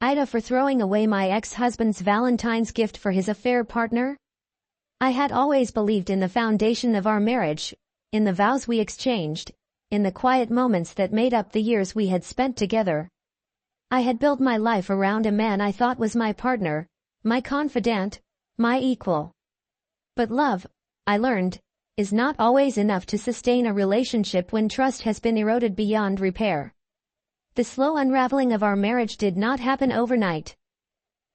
Ida for throwing away my ex-husband's Valentine's gift for his affair partner? I had always believed in the foundation of our marriage, in the vows we exchanged, in the quiet moments that made up the years we had spent together. I had built my life around a man I thought was my partner, my confidant, my equal. But love, I learned, is not always enough to sustain a relationship when trust has been eroded beyond repair. The slow unraveling of our marriage did not happen overnight.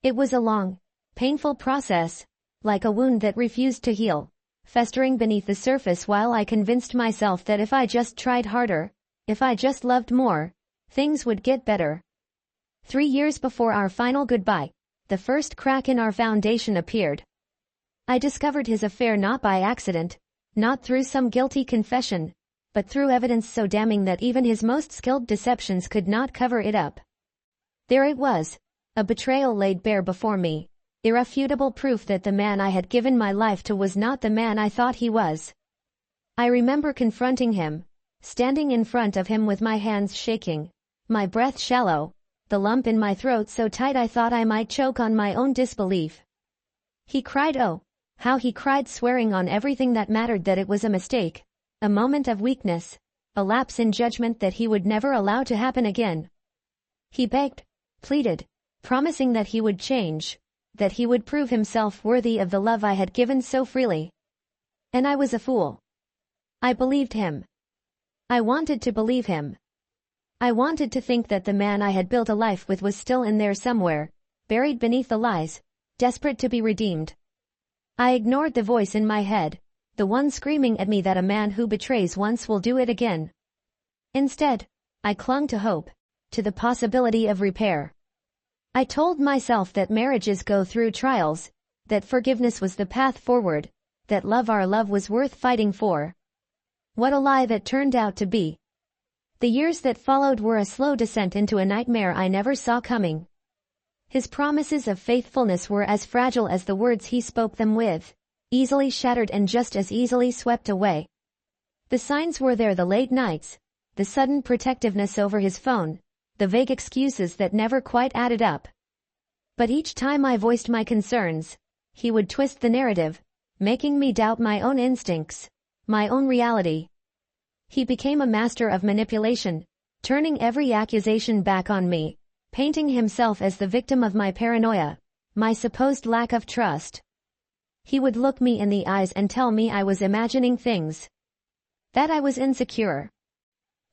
It was a long, painful process, like a wound that refused to heal, festering beneath the surface while I convinced myself that if I just tried harder, if I just loved more, things would get better. 3 years before our final goodbye, the first crack in our foundation appeared. I discovered his affair not by accident, not through some guilty confession, but through evidence so damning that even his most skilled deceptions could not cover it up. There it was, a betrayal laid bare before me, irrefutable proof that the man I had given my life to was not the man I thought he was. I remember confronting him, standing in front of him with my hands shaking, my breath shallow, the lump in my throat so tight I thought I might choke on my own disbelief. He cried, oh, how he cried, swearing on everything that mattered that it was a mistake, a moment of weakness, a lapse in judgment that he would never allow to happen again. He begged, pleaded, promising that he would change, that he would prove himself worthy of the love I had given so freely. And I was a fool. I believed him. I wanted to believe him. I wanted to think that the man I had built a life with was still in there somewhere, buried beneath the lies, desperate to be redeemed. I ignored the voice in my head, the one screaming at me that a man who betrays once will do it again. Instead, I clung to hope, to the possibility of repair. I told myself that marriages go through trials, that forgiveness was the path forward, that our love was worth fighting for. What a lie that turned out to be. The years that followed were a slow descent into a nightmare I never saw coming. His promises of faithfulness were as fragile as the words he spoke them with, easily shattered and just as easily swept away. The signs were there: the late nights, the sudden protectiveness over his phone, the vague excuses that never quite added up. But each time I voiced my concerns, he would twist the narrative, making me doubt my own instincts, my own reality. He became a master of manipulation, turning every accusation back on me, painting himself as the victim of my paranoia, my supposed lack of trust. He would look me in the eyes and tell me I was imagining things, that I was insecure,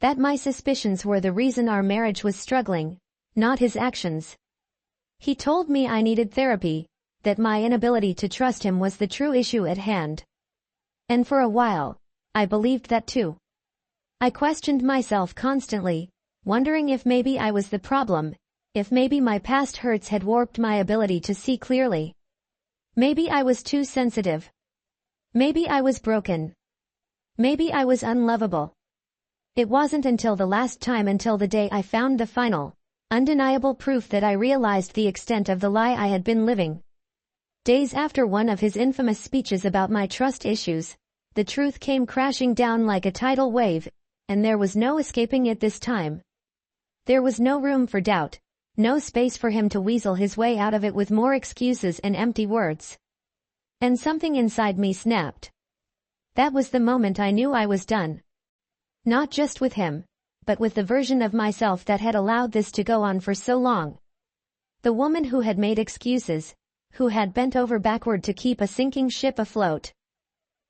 that my suspicions were the reason our marriage was struggling, not his actions. He told me I needed therapy, that my inability to trust him was the true issue at hand. And for a while, I believed that too. I questioned myself constantly, wondering if maybe I was the problem, if maybe my past hurts had warped my ability to see clearly. Maybe I was too sensitive. Maybe I was broken. Maybe I was unlovable. It wasn't until the last time, until the day I found the final, undeniable proof, that I realized the extent of the lie I had been living. Days after one of his infamous speeches about my trust issues, the truth came crashing down like a tidal wave, and there was no escaping it this time. There was no room for doubt, no space for him to weasel his way out of it with more excuses and empty words. And something inside me snapped. That was the moment I knew I was done. Not just with him, but with the version of myself that had allowed this to go on for so long. The woman who had made excuses, who had bent over backward to keep a sinking ship afloat.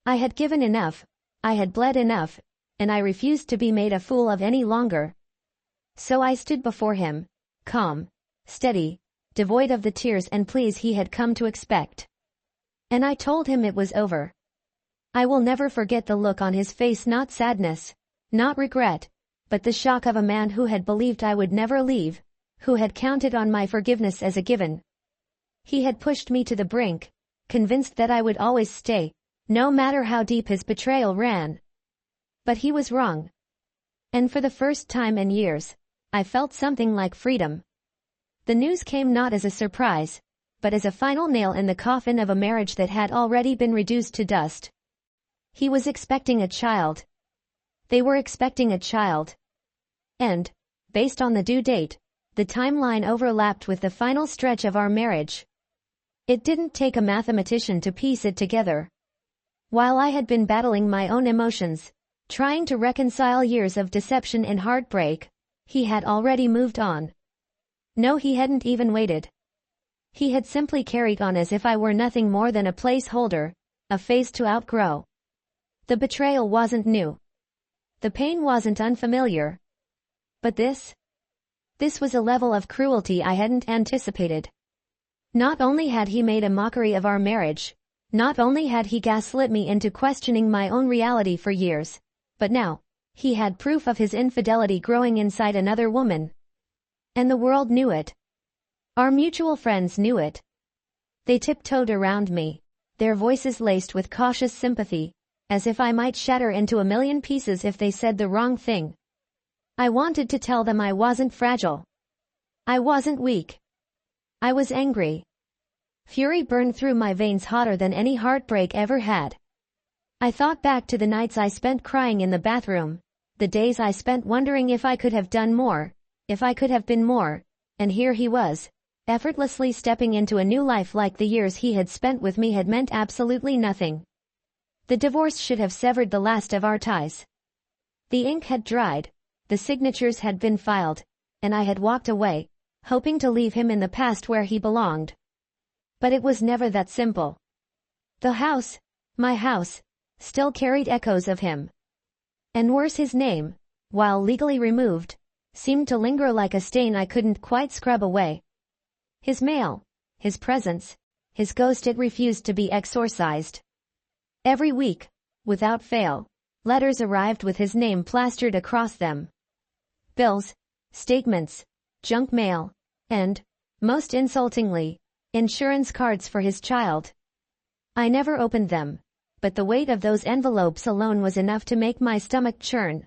I had given enough, I had bled enough, and I refused to be made a fool of any longer. So I stood before him, calm, steady, devoid of the tears and pleas he had come to expect. And I told him it was over. I will never forget the look on his face, not sadness, not regret, but the shock of a man who had believed I would never leave, who had counted on my forgiveness as a given. He had pushed me to the brink, convinced that I would always stay, no matter how deep his betrayal ran. But he was wrong. And for the first time in years, I felt something like freedom. The news came not as a surprise, but as a final nail in the coffin of a marriage that had already been reduced to dust. He was expecting a child. They were expecting a child. And, based on the due date, the timeline overlapped with the final stretch of our marriage. It didn't take a mathematician to piece it together. While I had been battling my own emotions, trying to reconcile years of deception and heartbreak, he had already moved on. No, he hadn't even waited. He had simply carried on as if I were nothing more than a placeholder, a phase to outgrow. The betrayal wasn't new. The pain wasn't unfamiliar. But this was a level of cruelty I hadn't anticipated. Not only had he made a mockery of our marriage, not only had he gaslit me into questioning my own reality for years, but now, he had proof of his infidelity growing inside another woman. And the world knew it. Our mutual friends knew it. They tiptoed around me, their voices laced with cautious sympathy, as if I might shatter into a million pieces if they said the wrong thing. I wanted to tell them I wasn't fragile. I wasn't weak. I was angry. Fury burned through my veins hotter than any heartbreak ever had. I thought back to the nights I spent crying in the bathroom, the days I spent wondering if I could have done more, if I could have been more, and here he was, effortlessly stepping into a new life like the years he had spent with me had meant absolutely nothing. The divorce should have severed the last of our ties. The ink had dried, the signatures had been filed, and I had walked away, hoping to leave him in the past where he belonged. But it was never that simple. The house, my house, still carried echoes of him. And worse, his name, while legally removed, seemed to linger like a stain I couldn't quite scrub away. His mail, his presence, his ghost, it refused to be exorcised. Every week, without fail, letters arrived with his name plastered across them. Bills, statements, junk mail, and, most insultingly, insurance cards for his child. I never opened them, but the weight of those envelopes alone was enough to make my stomach churn.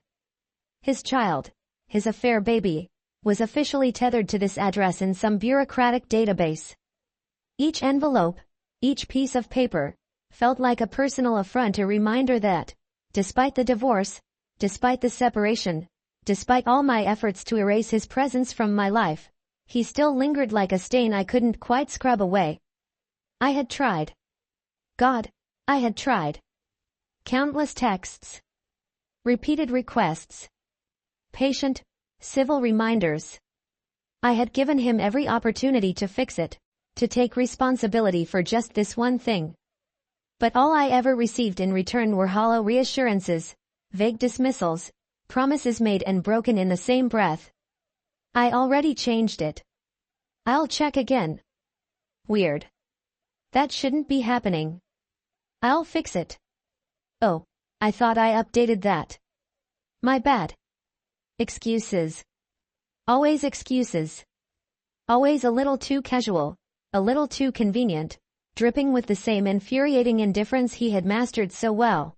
His child, his affair baby, was officially tethered to this address in some bureaucratic database. Each envelope, each piece of paper, felt like a personal affront, a reminder that, despite the divorce, despite the separation, despite all my efforts to erase his presence from my life, he still lingered like a stain I couldn't quite scrub away. I had tried. God, I had tried. Countless texts. Repeated requests. Patient, civil reminders. I had given him every opportunity to fix it, to take responsibility for just this one thing. But all I ever received in return were hollow reassurances, vague dismissals, promises made and broken in the same breath. I already changed it. I'll check again. Weird. That shouldn't be happening. I'll fix it. Oh, I thought I updated that. My bad. Excuses. Always excuses. Always a little too casual, a little too convenient, dripping with the same infuriating indifference he had mastered so well.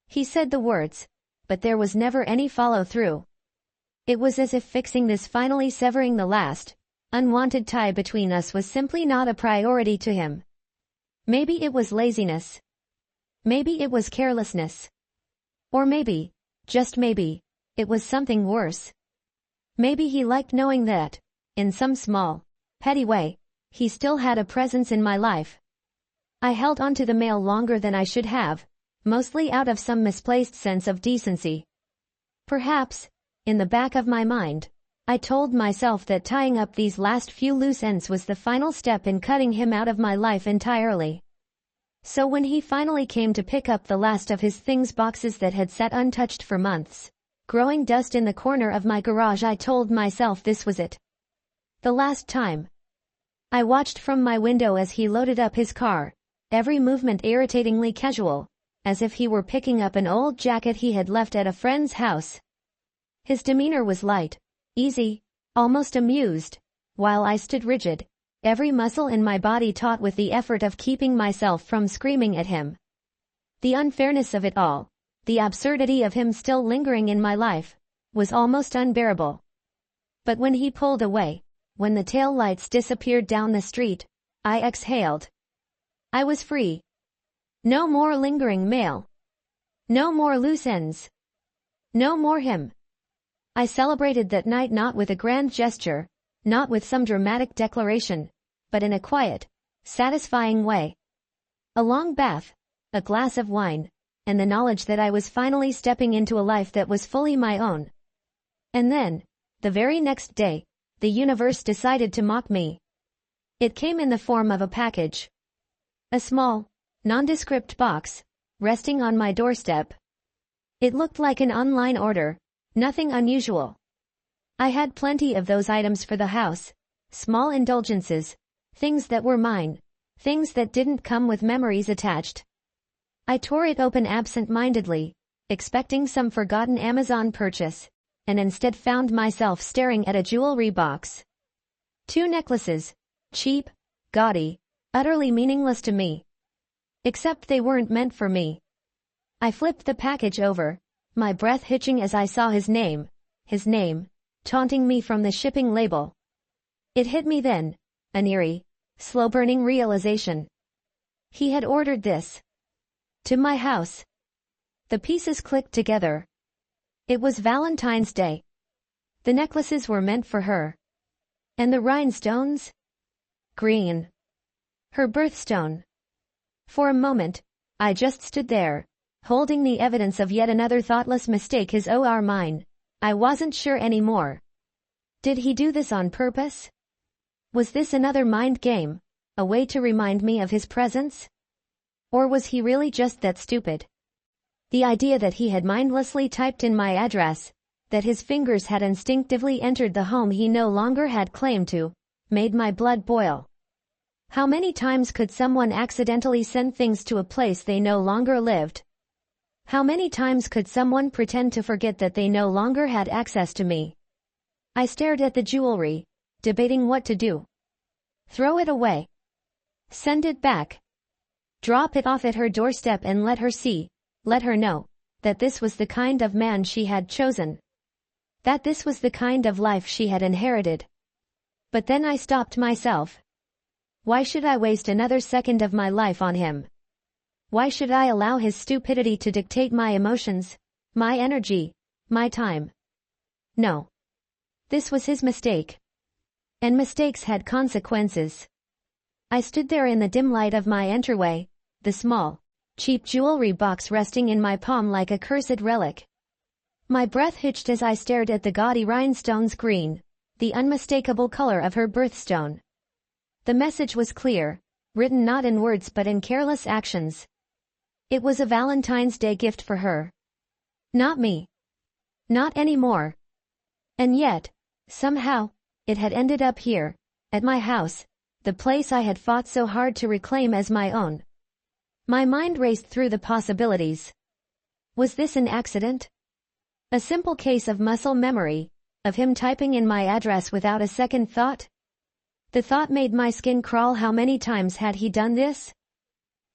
He said the words, but there was never any follow-through. It was as if fixing this, finally severing the last, unwanted tie between us, was simply not a priority to him. Maybe it was laziness. Maybe it was carelessness. Or maybe, just maybe, it was something worse. Maybe he liked knowing that, in some small, petty way, he still had a presence in my life. I held onto the mail longer than I should have, mostly out of some misplaced sense of decency. Perhaps, in the back of my mind, I told myself that tying up these last few loose ends was the final step in cutting him out of my life entirely. So when he finally came to pick up the last of his things, boxes that had sat untouched for months, growing dust in the corner of my garage, I told myself this was it. The last time. I watched from my window as he loaded up his car, every movement irritatingly casual, as if he were picking up an old jacket he had left at a friend's house. His demeanor was light, easy, almost amused, while I stood rigid, every muscle in my body taut with the effort of keeping myself from screaming at him. The unfairness of it all, the absurdity of him still lingering in my life, was almost unbearable. But when he pulled away, when the tail lights disappeared down the street, I exhaled. I was free. No more lingering mail. No more loose ends. No more him. I celebrated that night not with a grand gesture, not with some dramatic declaration, but in a quiet, satisfying way. A long bath, a glass of wine, and the knowledge that I was finally stepping into a life that was fully my own. And then, the very next day, the universe decided to mock me. It came in the form of a package. A small, nondescript box, resting on my doorstep. It looked like an online order, nothing unusual. I had plenty of those items for the house, small indulgences, things that were mine, things that didn't come with memories attached. I tore it open absent-mindedly, expecting some forgotten Amazon purchase, and instead found myself staring at a jewelry box. 2 necklaces, cheap, gaudy, utterly meaningless to me. Except they weren't meant for me. I flipped the package over, my breath hitching as I saw his name, taunting me from the shipping label. It hit me then, an eerie, slow-burning realization. He had ordered this. To my house. The pieces clicked together. It was Valentine's Day. The necklaces were meant for her. And the rhinestones? Green. Her birthstone. For a moment, I just stood there, holding the evidence of yet another thoughtless mistake his or mine. I wasn't sure anymore. Did he do this on purpose? Was this another mind game, a way to remind me of his presence? Or was he really just that stupid? The idea that he had mindlessly typed in my address, that his fingers had instinctively entered the home he no longer had claim to, made my blood boil. How many times could someone accidentally send things to a place they no longer lived? How many times could someone pretend to forget that they no longer had access to me? I stared at the jewelry, debating what to do. Throw it away. Send it back. Drop it off at her doorstep and let her know, that this was the kind of man she had chosen. That this was the kind of life she had inherited. But then I stopped myself. Why should I waste another second of my life on him? Why should I allow his stupidity to dictate my emotions, my energy, my time? No. This was his mistake. And mistakes had consequences. I stood there in the dim light of my entryway, the small, cheap jewelry box resting in my palm like a cursed relic. My breath hitched as I stared at the gaudy rhinestones green, the unmistakable color of her birthstone. The message was clear, written not in words but in careless actions. It was a Valentine's Day gift for her. Not me. Not anymore. And yet, somehow, it had ended up here, at my house, the place I had fought so hard to reclaim as my own. My mind raced through the possibilities. Was this an accident? A simple case of muscle memory, of him typing in my address without a second thought? The thought made my skin crawl. How many times had he done this?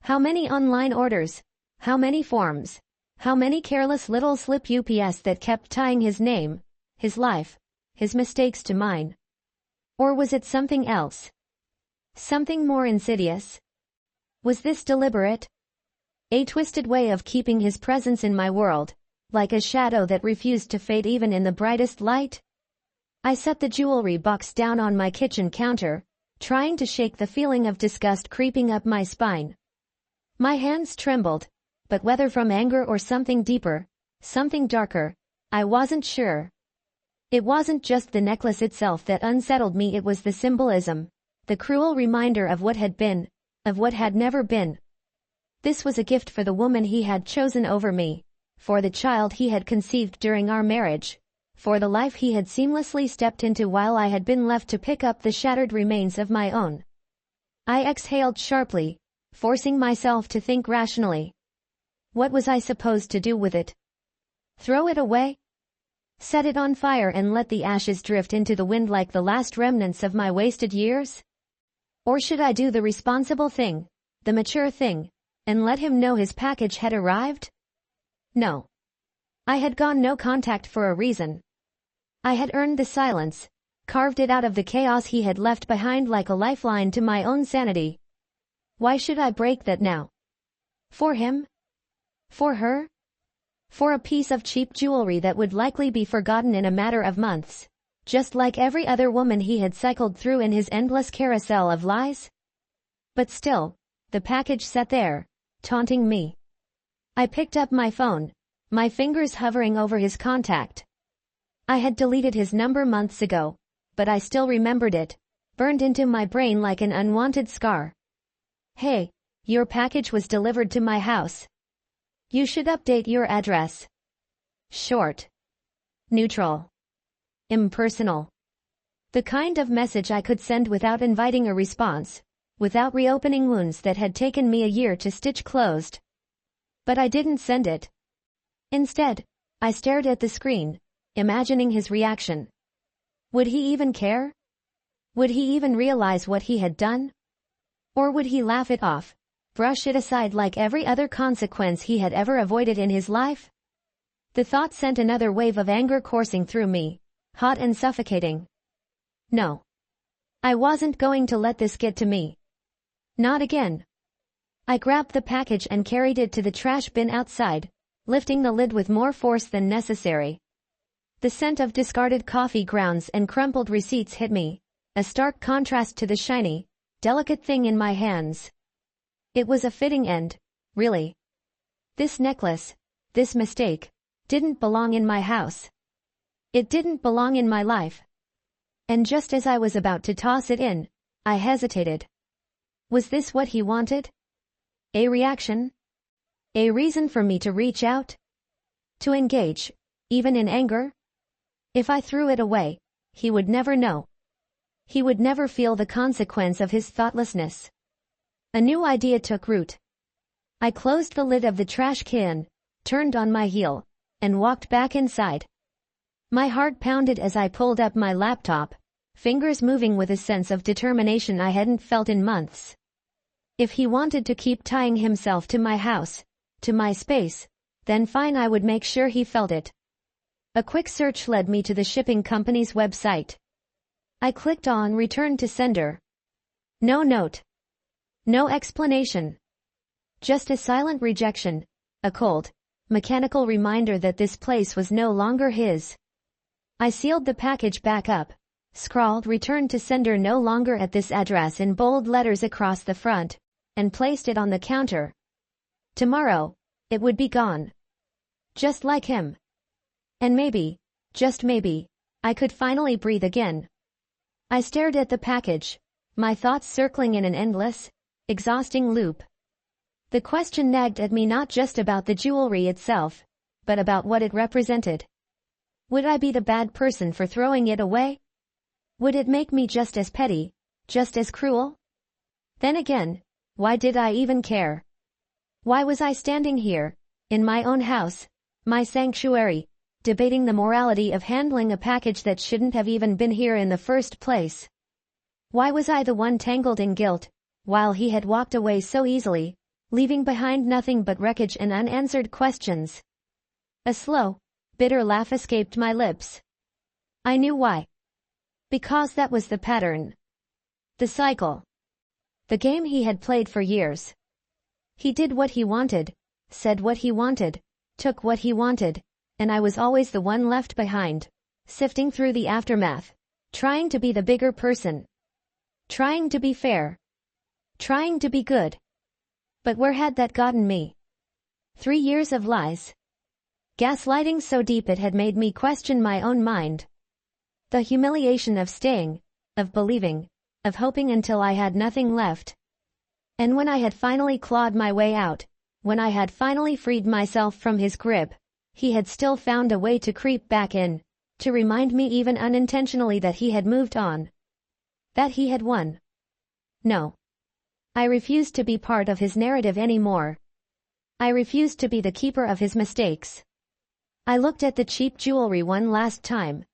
How many online orders? How many forms? How many careless little slip UPS that kept tying his name, his life, his mistakes to mine? Or was it something else? Something more insidious? Was this deliberate? A twisted way of keeping his presence in my world, like a shadow that refused to fade even in the brightest light? I set the jewelry box down on my kitchen counter, trying to shake the feeling of disgust creeping up my spine. My hands trembled, but whether from anger or something deeper, something darker, I wasn't sure. It wasn't just the necklace itself that unsettled me, it was the symbolism, the cruel reminder of what had been, of what had never been. This was a gift for the woman he had chosen over me, for the child he had conceived during our marriage, for the life he had seamlessly stepped into while I had been left to pick up the shattered remains of my own. I exhaled sharply, forcing myself to think rationally. What was I supposed to do with it? Throw it away? Set it on fire and let the ashes drift into the wind like the last remnants of my wasted years? Or should I do the responsible thing, the mature thing, and let him know his package had arrived? No. I had gone no contact for a reason. I had earned the silence, carved it out of the chaos he had left behind like a lifeline to my own sanity. Why should I break that now? For him? For her? For a piece of cheap jewelry that would likely be forgotten in a matter of months. just like every other woman he had cycled through in his endless carousel of lies. But still, the package sat there, taunting me. I picked up my phone, my fingers hovering over his contact. I had deleted his number months ago, but I still remembered it, burned into my brain like an unwanted scar. Hey, your package was delivered to my house. You should update your address. Short. Neutral. Impersonal. The kind of message I could send without inviting a response, without reopening wounds that had taken me a year to stitch closed. But I didn't send it. Instead, I stared at the screen, imagining his reaction. Would he even care? Would he even realize what he had done? Or would he laugh it off, brush it aside like every other consequence he had ever avoided in his life? The thought sent another wave of anger coursing through me, hot and suffocating. No. I wasn't going to let this get to me. Not again. I grabbed the package and carried it to the trash bin outside, lifting the lid with more force than necessary. The scent of discarded coffee grounds and crumpled receipts hit me, a stark contrast to the shiny, delicate thing in my hands. It was a fitting end, really. This necklace, this mistake, didn't belong in my house. It didn't belong in my life. And just as I was about to toss it in, I hesitated. Was this what he wanted? A reaction? A reason for me to reach out? To engage, even in anger? If I threw it away, he would never know. He would never feel the consequence of his thoughtlessness. A new idea took root. I closed the lid of the trash can, turned on my heel, and walked back inside. My heart pounded as I pulled up my laptop, fingers moving with a sense of determination I hadn't felt in months. If he wanted to keep tying himself to my house, to my space, then fine, I would make sure he felt it. A quick search led me to the shipping company's website. I clicked on Return to Sender. No note. No explanation. Just a silent rejection, a cold, mechanical reminder that this place was no longer his. I sealed the package back up, scrawled Return to Sender no longer at this address in bold letters across the front, and placed it on the counter. Tomorrow, it would be gone. Just like him. And maybe, just maybe, I could finally breathe again. I stared at the package, my thoughts circling in an endless, exhausting loop. The question nagged at me not just about the jewelry itself, but about what it represented. Would I be the bad person for throwing it away? Would it make me just as petty, just as cruel? Then again, why did I even care? Why was I standing here, in my own house, my sanctuary, debating the morality of handling a package that shouldn't have even been here in the first place? Why was I the one tangled in guilt, while he had walked away so easily, leaving behind nothing but wreckage and unanswered questions? A slow, bitter laugh escaped my lips. I knew why. Because that was the pattern. The cycle. The game he had played for years. He did what he wanted, said what he wanted, took what he wanted, and I was always the one left behind, sifting through the aftermath, trying to be the bigger person. Trying to be fair. Trying to be good. But where had that gotten me? 3 years of lies. Gaslighting so deep it had made me question my own mind. The humiliation of staying, of believing, of hoping until I had nothing left. And when I had finally clawed my way out, when I had finally freed myself from his grip, he had still found a way to creep back in, to remind me even unintentionally that he had moved on. That he had won. No. I refused to be part of his narrative anymore. I refused to be the keeper of his mistakes. I looked at the cheap jewelry one last time.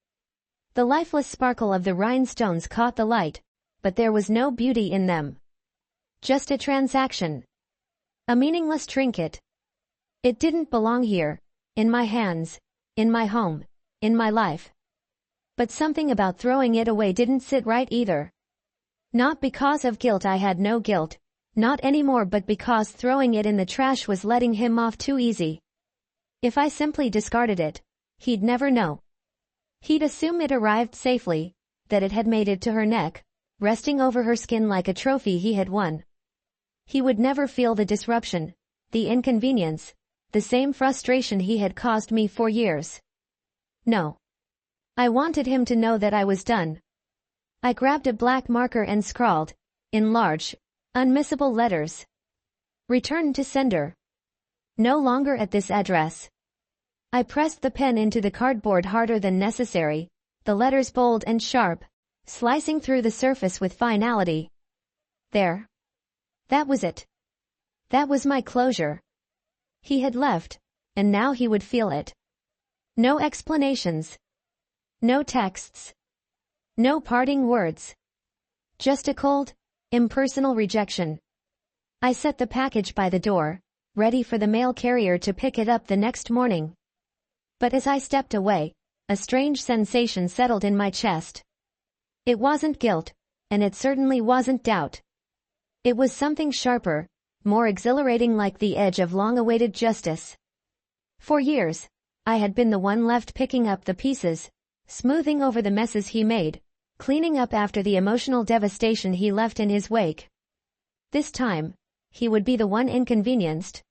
The lifeless sparkle of the rhinestones caught the light, but there was no beauty in them. Just a transaction. A meaningless trinket. It didn't belong here, in my hands, in my home, in my life. But something about throwing it away didn't sit right either. Not because of guilt, I had no guilt, not anymore, but because throwing it in the trash was letting him off too easy. If I simply discarded it, he'd never know. He'd assume it arrived safely, that it had made it to her neck, resting over her skin like a trophy he had won. He would never feel the disruption, the inconvenience, the same frustration he had caused me for years. No. I wanted him to know that I was done. I grabbed a black marker and scrawled, in large, unmissable letters. Return to sender. No longer at this address. I pressed the pen into the cardboard harder than necessary, the letters bold and sharp, slicing through the surface with finality. There. That was it. That was my closure. He had left, and now he would feel it. No explanations. No texts. No parting words. Just a cold, impersonal rejection. I set the package by the door, ready for the mail carrier to pick it up the next morning. But as I stepped away, a strange sensation settled in my chest. It wasn't guilt, and it certainly wasn't doubt. It was something sharper, more exhilarating, like the edge of long-awaited justice. For years, I had been the one left picking up the pieces, smoothing over the messes he made, cleaning up after the emotional devastation he left in his wake. This time, he would be the one inconvenienced.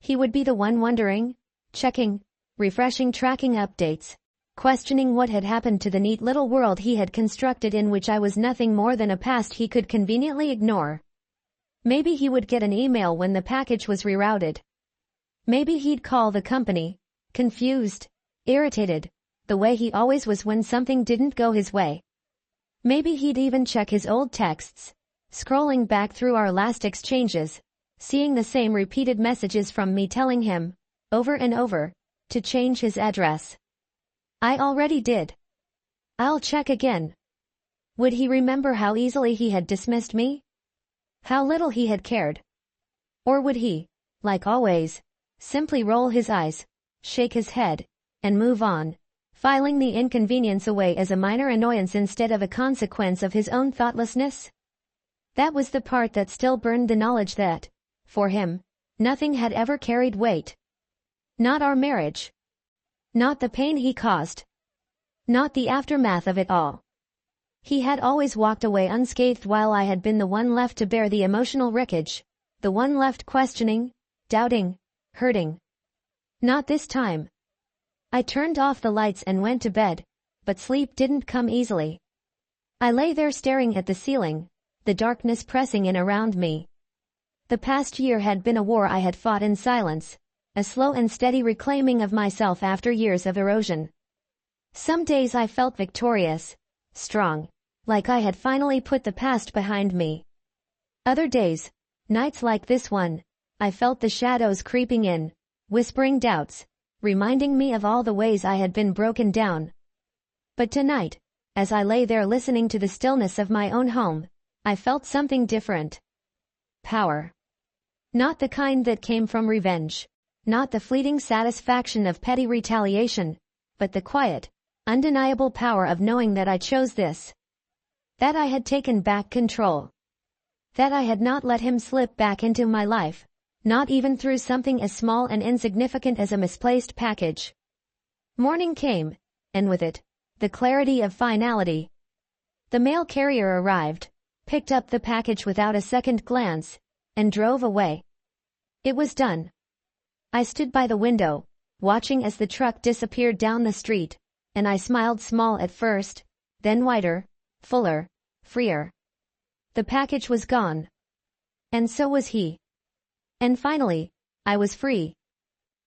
He would be the one wondering, checking, refreshing, tracking updates, questioning what had happened to the neat little world he had constructed, in which I was nothing more than a past he could conveniently ignore. Maybe he would get an email when the package was rerouted. Maybe he'd call the company, confused, irritated, the way he always was when something didn't go his way. Maybe he'd even check his old texts, scrolling back through our last exchanges, seeing the same repeated messages from me telling him, over and over, to change his address. I already did. I'll check again. Would he remember how easily he had dismissed me? How little he had cared? Or would he, like always, simply roll his eyes, shake his head, and move on, filing the inconvenience away as a minor annoyance instead of a consequence of his own thoughtlessness? That was the part that still burned, the knowledge that, for him, nothing had ever carried weight. Not our marriage. Not the pain he caused. Not the aftermath of it all. He had always walked away unscathed, while I had been the one left to bear the emotional wreckage, the one left questioning, doubting, hurting. Not this time. I turned off the lights and went to bed, but sleep didn't come easily. I lay there staring at the ceiling, the darkness pressing in around me. The past year had been a war I had fought in silence, a slow and steady reclaiming of myself after years of erosion. Some days I felt victorious, strong, like I had finally put the past behind me. Other days, nights like this one, I felt the shadows creeping in, whispering doubts, reminding me of all the ways I had been broken down. But tonight, as I lay there listening to the stillness of my own home, I felt something different. Power. Not the kind that came from revenge, not the fleeting satisfaction of petty retaliation, but the quiet, undeniable power of knowing that I chose this. That I had taken back control. That I had not let him slip back into my life, not even through something as small and insignificant as a misplaced package. Morning came, and with it, the clarity of finality. The mail carrier arrived, picked up the package without a second glance, and drove away. It was done. I stood by the window, watching as the truck disappeared down the street, and I smiled, small at first, then wider, fuller, freer. The package was gone. And so was he. And finally, I was free.